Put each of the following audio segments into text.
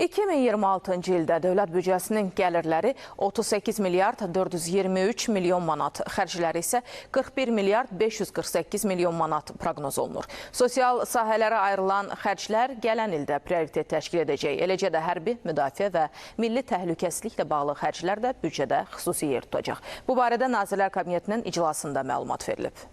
2026-cı ildə dövlət büdcəsinin gəlirləri 38 milyard 423 milyon manat, xərcləri isə 41 milyard 548 milyon manat proqnoz olunur. Sosial sahələrə ayrılan xərclər gələn ildə prioritet təşkil edəcək. Eləcə də hərbi, müdafiə və milli təhlükəsizliklə bağlı xərclər də büdcədə xüsusi yer tutacaq. Bu barədə Nazirlər Kabinetinin iclasında məlumat verilib.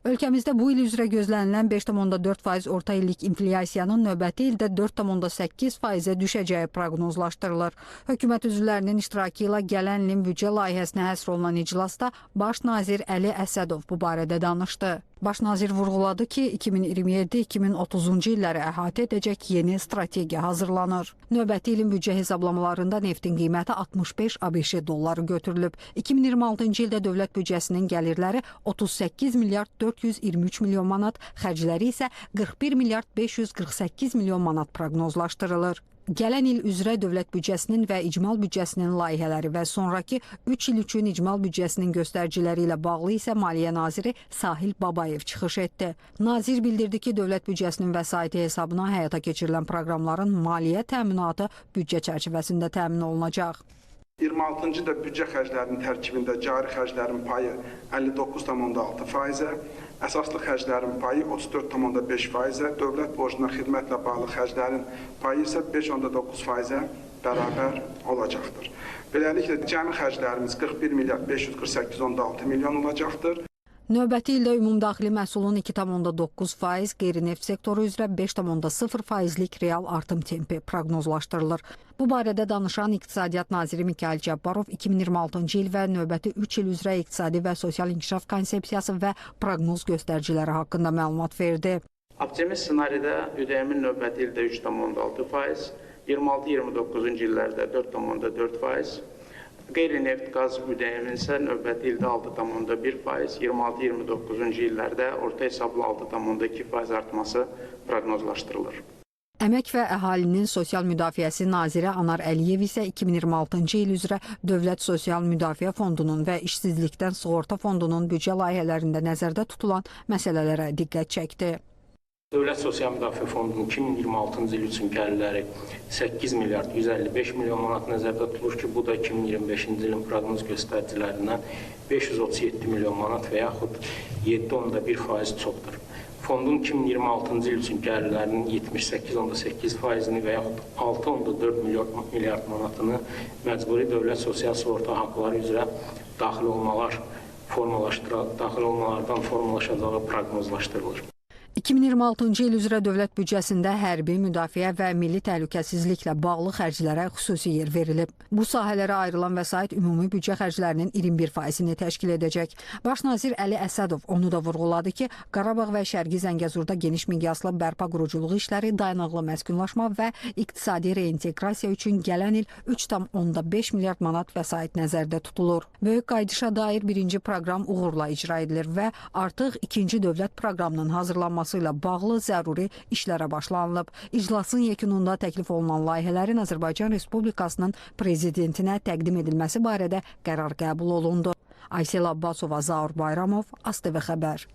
Ölkəmizdə bu il üzrə gözlənilən 5,4% orta illik inflyasiyanın növbəti ildə 4,8%-ə düşəcəyi proqnozlaşdırılır. Hökumət üzvlərinin iştirakı ilə gələn ilin büdcə layihəsinə həsr olunan iclasda Baş nazir Əli Əsədov bu barədə danışdı. Baş nazir vurğuladı ki, 2027-2030-cu illəri əhatə edəcək yeni strategiya hazırlanır. Növbəti ilin büdcə hesablamalarında neftin qiyməti 65 ABŞ dolları götürülüb. 2026-cı ildə dövlət büdcəsinin gəlirləri 38 milyard 423 milyon manat, xərcləri isə 41 milyard 548 milyon manat proqnozlaşdırılır. Gələn il üzrə dövlət büdcəsinin və icmal büdcəsinin layihələri və sonraki 3 il üçün icmal büdcəsinin göstəriciləri ilə bağlı isə Maliyyə naziri Sahil Babayev çıxış etdi. Nazir bildirdi ki, dövlət büdcəsinin vəsaiti hesabına həyata keçirilən proqramların maliyyə təminatı büdcə çərçivəsində təmin olunacaq. 26-cı ildə büdcə xərclərinin tərkibində cari xərclərin payı 59,6%-ə, əsaslı xərclərin payı 34,5%-ə, dövlət borcuna xidmətlə bağlı xərclərin payı isə 5,9%-ə bərabər olacaqdır. Beləliklə, cəmi xərclərimiz 41 milyard 548,6 milyon olacaqdır. Növbəti ildə ümumdaxili məhsulun 2,9%, qeyri-neft sektoru üzrə 5,0%-lik real artım tempi proqnozlaşdırılır. Bu barədə danışan İqtisadiyyat naziri Mikayıl Cabbarov 2026-cı il və növbəti 3 il üzrə iqtisadi və sosial inkişaf konsepsiyası və proqnoz göstəriciləri haqqında məlumat verdi. Optimist ssenaridə ÜDM-in növbəti ildə 3,6%, 26-29-cu illərdə 4,4%, qeyri-neft qaz ÜDM-in isə növbəti ildə 6,1%, 26-29-cu illərdə orta hesablı 6,2% artması proqnozlaşdırılır. Əmək və Əhalinin Sosial Müdafiəsi naziri Anar Əliyev isə 2026-cı il üzrə Dövlət Sosial Müdafiə Fondunun və İşsizlikdən Sığorta Fondunun büdcə layihələrində nəzərdə tutulan məsələlərə diqqət çəkdi. Dövlət Sosial Müdafiə Fondunun 2026-cı il üçün gəlirləri 8 milyard 155 milyon manat nəzərdə tutulur ki, bu da 2025-ci ilin proqnoz göstəricilərindən 537 milyon manat və yaxud 7,1% çoxdur. Fondun 2026-cı il üçün gəlirlərinin 78,8%-ni və yaxud 6,4 milyard manatını məcburi dövlət sosial sığorta haqqları üzrə daxil olmalardan formalaşacağı proqnozlaşdırılır. 2026-cı il üzrə dövlət büdcəsində hərbi, müdafiə və milli təhlükəsizliklə bağlı xərclərə xüsusi yer verilib. Bu sahələrə ayrılan vəsait ümumi büdcə xərclərinin 21%-ni təşkil edəcək. Baş nazir Əli Əsədov onu da vurğuladı ki, Qarabağ və Şərqi Zəngəzurda geniş miqyaslı bərpa quruculuq işləri, dayanıqlı məskunlaşma və iqtisadi reinteqrasiya üçün gələn il 3,5 milyard manat vəsait nəzərdə tutulur. Böyük qayıdışa dair birinci proqram uğurla icra edilir və artıq ikinci dövlət proqramının hazırlanması ilə bağlı zəruri işlərə başlanılıb. İclasın yekununda təklif olunan layihələrin Azərbaycan Respublikasının prezidentinə təqdim edilməsi barədə qərar qəbul olundu. Aysel Abbasova, Zaur Bayramov, ASTV Xəbər.